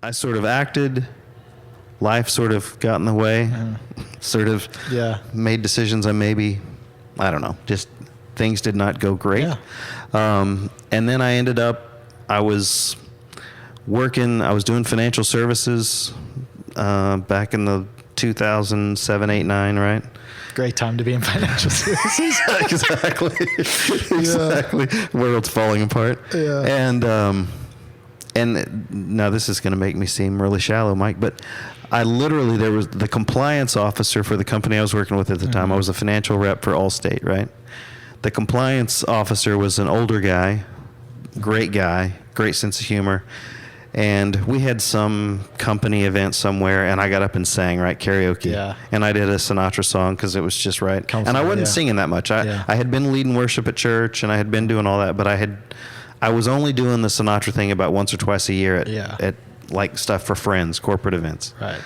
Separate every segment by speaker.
Speaker 1: I sort of acted. Life sort of got in the way. Sort of made decisions I don't know, just things did not go great. And then I ended up, I was doing financial services back in the 2007, 8, 9, right?
Speaker 2: Great time to be in financial services.
Speaker 1: Exactly. World's falling apart. And now this is going to make me seem really shallow, Mike, but there was the compliance officer for the company I was working with at the time. I was a financial rep for Allstate, right? The compliance officer was an older guy, great sense of humor. And we had some company event somewhere, and I got up and sang, right, karaoke.
Speaker 2: Yeah.
Speaker 1: And I did a Sinatra song because it was just right. And I wasn't singing that much. I had been leading worship at church, and I had been doing all that, but I was only doing the Sinatra thing about once or twice a year at like stuff for friends, corporate events.
Speaker 2: Right.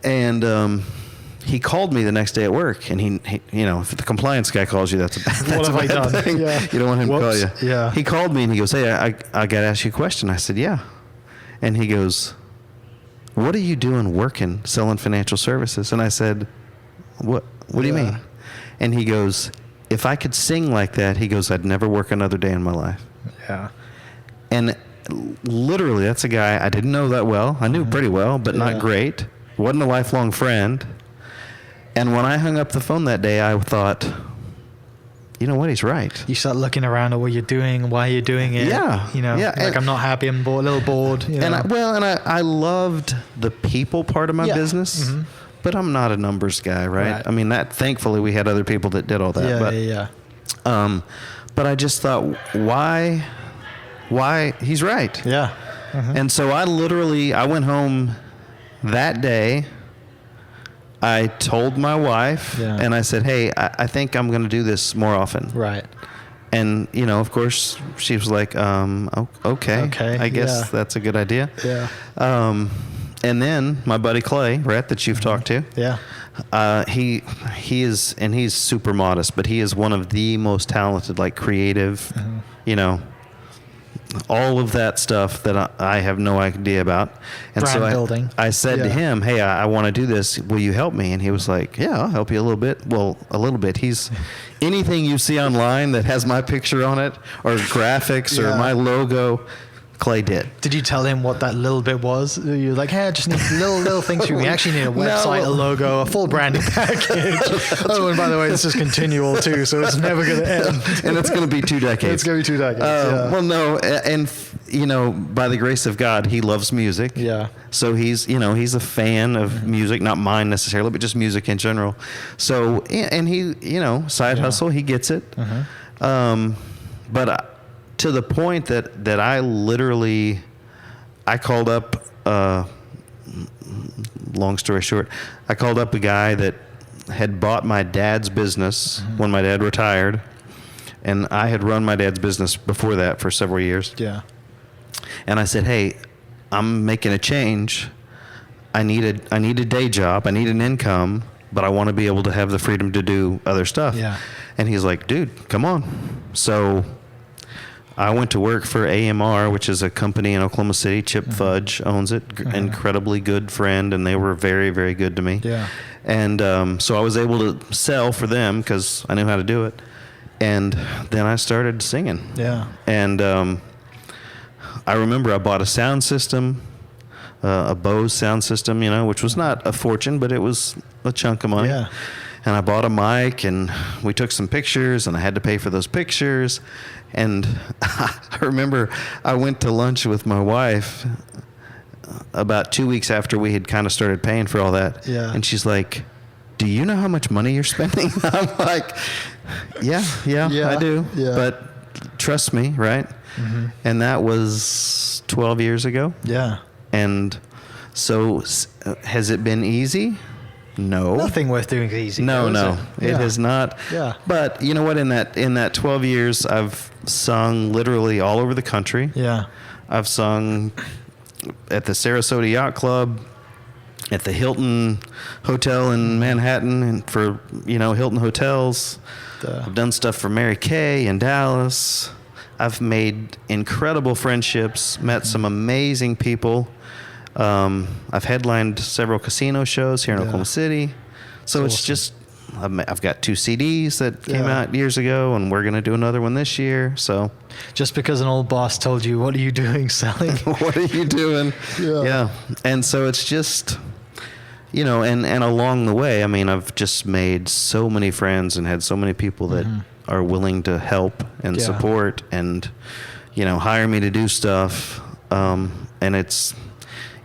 Speaker 1: And he called me the next day at work, and he if the compliance guy calls you, that's a bad thing. Yeah. You don't want him to call you.
Speaker 2: Yeah. He
Speaker 1: called me and he goes, "Hey, I got to ask you a question." I said, "Yeah." And he goes, "What are you doing working, selling financial services?" And I said, What do you mean?" And he goes, "If I could sing like that," he goes, "I'd never work another day in my life."
Speaker 2: Yeah.
Speaker 1: And literally, that's a guy I didn't know that well. I knew pretty well, but not great. Wasn't a lifelong friend. And when I hung up the phone that day, I thought, you know what? He's right.
Speaker 2: You start looking around at what you're doing, why you're doing it.
Speaker 1: Yeah.
Speaker 2: Like, I'm not happy, I'm a little bored.
Speaker 1: And I loved the people part of my business, but I'm not a numbers guy, right? I mean, thankfully we had other people that did all that. But I just thought, why he's right.
Speaker 2: Yeah.
Speaker 1: And so I went home that day. I told my wife, and I said, "Hey, I think I'm going to do this more often."
Speaker 2: Right.
Speaker 1: And, of course, she was like, okay, I guess that's a good idea.
Speaker 2: Yeah.
Speaker 1: And then my buddy Clay, Rhett, that you've talked to.
Speaker 2: Yeah.
Speaker 1: He is, and he's super modest, but he is one of the most talented, like creative, all of that stuff that I have no idea about. And
Speaker 2: brand building.
Speaker 1: I said to him, "Hey, I want to do this. Will you help me?" And he was like, "Yeah, I'll help you a little bit." Well, a little bit. He's anything you see online that has my picture on it or graphics or my logo, Clay did.
Speaker 2: Did you tell him what that little bit was? You're like, "Hey, I just need little things from you. We actually need a website, a logo, a full branding package. Oh, and by the way, this is continual too, so it's never going to end."
Speaker 1: And it's going to be 2 decades.
Speaker 2: It's going to be 2 decades.
Speaker 1: Well, no, and by the grace of God, he loves music.
Speaker 2: Yeah.
Speaker 1: So he's a fan of music, not mine necessarily, but just music in general. So, and he, side hustle, he gets it. But to the point that I called up, long story short, I called up a guy that had bought my dad's business when my dad retired, and I had run my dad's business before that for several years.
Speaker 2: Yeah.
Speaker 1: And I said, "Hey, I'm making a change. I need a day job. I need an income, but I want to be able to have the freedom to do other stuff."
Speaker 2: Yeah.
Speaker 1: And he's like, "Dude, come on." So I went to work for AMR, which is a company in Oklahoma City. Chip Fudge owns it. Incredibly good friend, and they were very, very good to me.
Speaker 2: Yeah.
Speaker 1: And so I was able to sell for them because I knew how to do it. And then I started singing.
Speaker 2: Yeah.
Speaker 1: And I remember I bought a sound system, a Bose sound system, which was not a fortune, but it was a chunk of money.
Speaker 2: Yeah.
Speaker 1: And I bought a mic, and we took some pictures, and I had to pay for those pictures. And I remember I went to lunch with my wife about 2 weeks after we had kind of started paying for all that.
Speaker 2: Yeah.
Speaker 1: And she's like, "Do you know how much money you're spending?" I'm like, yeah, I do.
Speaker 2: Yeah.
Speaker 1: But trust me, right? And that was 12 years ago.
Speaker 2: Yeah.
Speaker 1: And so has it been easy? No.
Speaker 2: Nothing worth doing is easy.
Speaker 1: No. It has not.
Speaker 2: Yeah.
Speaker 1: But you know what? In that 12 years, I've sung literally all over the country.
Speaker 2: Yeah.
Speaker 1: I've sung at the Sarasota Yacht Club, at the Hilton Hotel in Manhattan, and for Hilton Hotels. I've done stuff for Mary Kay in Dallas. I've made incredible friendships, met some amazing people. I've headlined several casino shows here in
Speaker 2: Yeah.
Speaker 1: Oklahoma City. So it's
Speaker 2: awesome.
Speaker 1: just, I've got 2 CDs that came
Speaker 2: Yeah.
Speaker 1: out years ago, and we're going to do another one this year. So
Speaker 2: Just because an old boss told you, what are you doing selling?
Speaker 1: what are you doing?
Speaker 2: Yeah.
Speaker 1: And so it's just, you know, and along the way, I mean, I've just made so many friends and had so many people that are willing to help and
Speaker 2: Yeah.
Speaker 1: support and, you know, hire me to do stuff. And it's,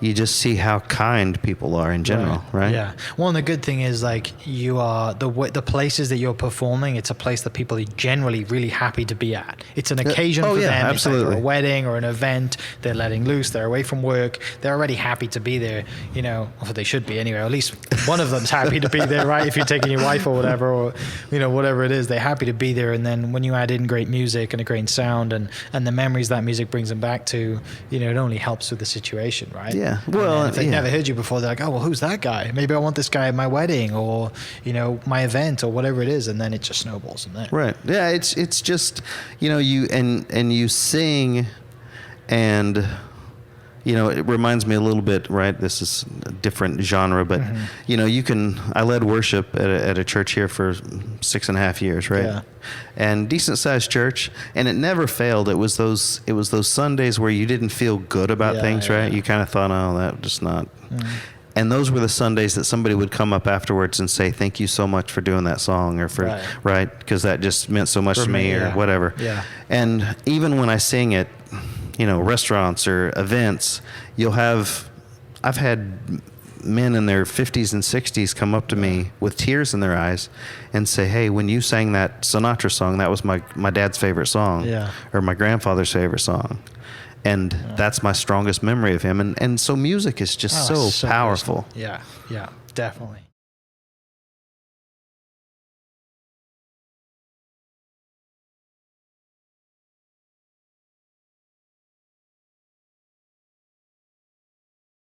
Speaker 1: you just see how kind people are in general, right?
Speaker 2: Yeah. Well, and the good thing is, like, you are the places that you're performing. It's a place that people are generally really happy to be at. It's an occasion
Speaker 1: Oh,
Speaker 2: for
Speaker 1: yeah,
Speaker 2: them.
Speaker 1: absolutely.
Speaker 2: It's like a wedding or an event. They're letting loose. They're away from work. They're already happy to be there. You know, or they should be anyway. Or at least one of them's happy to be there, right? If you're taking your wife or whatever, or you know, whatever it is, they're happy to be there. And then when you add in great music and a great sound and the memories that music brings them back to, you know, it only helps with the situation, right?
Speaker 1: Yeah.
Speaker 2: And
Speaker 1: Well,
Speaker 2: then if they've
Speaker 1: yeah.
Speaker 2: never heard you before, they're like, oh, well, who's that guy? Maybe I want this guy at my wedding or, you know, my event or whatever it is. And then it just snowballs from there.
Speaker 1: Right. Yeah. It's just, you know, you you sing, and, you know, it reminds me a little bit, right? This is a different genre, but you know, I led worship at a church here for 6.5 years, right?
Speaker 2: Yeah.
Speaker 1: And decent sized church, and it never failed. It was those Sundays where you didn't feel good about
Speaker 2: Yeah,
Speaker 1: things,
Speaker 2: yeah,
Speaker 1: right?
Speaker 2: yeah.
Speaker 1: You kind of thought, oh, that just not. And those were the Sundays that somebody would come up afterwards and say, thank you so much for doing that song, or for, right? Because that just meant so much
Speaker 2: For
Speaker 1: to me,
Speaker 2: me,
Speaker 1: or
Speaker 2: yeah.
Speaker 1: whatever.
Speaker 2: Yeah.
Speaker 1: And even when I sing at, you know, restaurants or events, I've had men in their 50s and 60s come up to me with tears in their eyes and say, hey, when you sang that Sinatra song, that was my dad's favorite song,
Speaker 2: Yeah.
Speaker 1: or my grandfather's favorite song. And that's my strongest memory of him. And so music is just
Speaker 2: Oh,
Speaker 1: so
Speaker 2: so
Speaker 1: powerful.
Speaker 2: personal. Yeah, definitely.